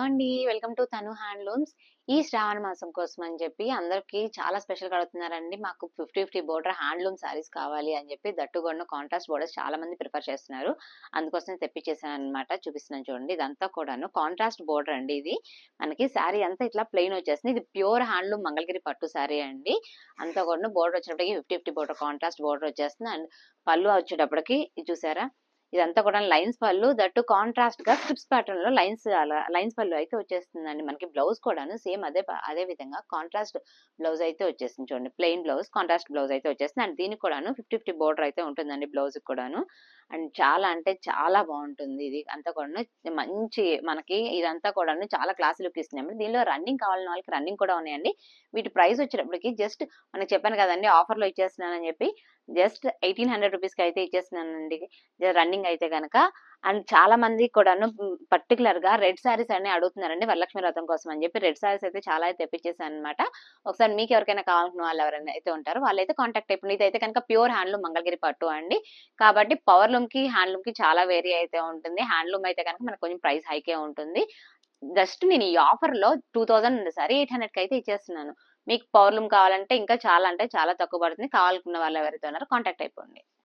అండి. Welcome to తను handlooms. ఈ శ్రావణ మాసం కోసం అని చెప్పి అందరికి చాలా స్పెషల్‌గా అడుగుతున్నారండి. మాకు 50, 50 బోర్డర్ హ్యాండ్లూమ్ శారీస్ కావాలి అని చెప్పి దట్టు కూడాను కాంట్రాస్ట్ బోర్డర్స్ చాలా మంది ప్రిఫర్ చేస్తున్నారు. అందుకోసమే తెప్పించేసాననమాట. చూపిస్తున్నాను చూడండి. ఇదంతా కూడాను కాంట్రాస్ట్ బోర్డర్ అండి ఇది. మనకి శారీ అంతా ఇట్లా ప్లెయిన్ వచ్చేస్తుంది. ఇది ప్యూర్ హ్యాండ్లూమ్ మంగళగిరి పట్టు శారీ అండి. అంతా కూడాను బోర్డర్ వచ్చేటప్పటికి 50, 50 బోర్డర్ కాంట్రాస్ట్ బోర్డర్ వచ్చేస్తుంది. అండ్ పళ్ళు వచ్చేటప్పటికి ఇది చూసారా? ఇదంతా కూడా లైన్స్ పళ్ళు దట్టు కాంట్రాస్ట్ గా స్ట్రిప్స్ ప్యాటర్న్ లో లైన్స్ పళ్ళు అయితే వచ్చేస్తుందండి. మనకి బ్లౌజ్ కూడాను సేమ్ అదే విధంగా కాంట్రాస్ట్ బ్లౌజ్ అయితే వచ్చేస్తుంది చూడండి. ప్లెయిన్ బ్లౌజ్ కాంట్రాస్ట్ బ్లౌజ్ అయితే వచ్చేస్తుంది. అండ్ దీనికి కూడాను 50, 50 బోర్డర్ అయితే ఉంటుందండి బ్లౌజ్ కూడాను. అండ్ చాలా అంటే చాలా బాగుంటుంది ఇది అంతా కూడాను. మంచి మనకి ఇదంతా కూడాను చాలా క్లాస్ లుక్ ఇస్తుంది. దీనిలో రన్నింగ్ కావాలని వాళ్ళకి రన్నింగ్ కూడా ఉన్నాయండి. వీటి ప్రైస్ వచ్చేటప్పటికి జస్ట్ మనకి చెప్పాను కదండి ఆఫర్ లో ఇచ్చేస్తున్నానని చెప్పి జస్ట్ 1800 రూపీస్ కి అయితే ఇచ్చేస్తున్నానండి రన్నింగ్ అయితే గనక. అండ్ చాలా మంది కూడాను పర్టికులర్ గా రెడ్ శారీస్ అన్ని అడుగుతున్నారండి వరలక్ష్మి వ్రతం కోసం అని చెప్పి రెడ్ శారీస్ అయితే చాలా అయితే తెప్పించేసాను అనమాట. ఒకసారి మీకు ఎవరికైనా కావాలనుకున్న వాళ్ళు ఎవరైనా అయితే ఉంటారో వాళ్ళైతే కాంటాక్ట్ అయిపోయింది. ఇదైతే కనుక ప్యూర్ హ్యాండ్లూమ్ మంగళగిరి పట్టు అండి. కాబట్టి పవర్ లూమ్ కి హ్యాండ్లూమ్ కి చాలా వేరీ అయితే ఉంటుంది. హ్యాండ్లూమ్ అయితే కనుక మనకు కొంచెం ప్రైస్ హైకే ఉంటుంది. జస్ట్ నేను ఈ ఆఫర్ లో 2000 ఉంది సారీ 800 కి అయితే ఇచ్చేస్తున్నాను. మీకు పవర్ లూమ్ కావాలంటే ఇంకా చాలా అంటే చాలా తక్కువ పడుతుంది. కావాలనుకున్న వాళ్ళు ఎవరైతే ఉన్నారో కాంటాక్ట్ అయిపోండి.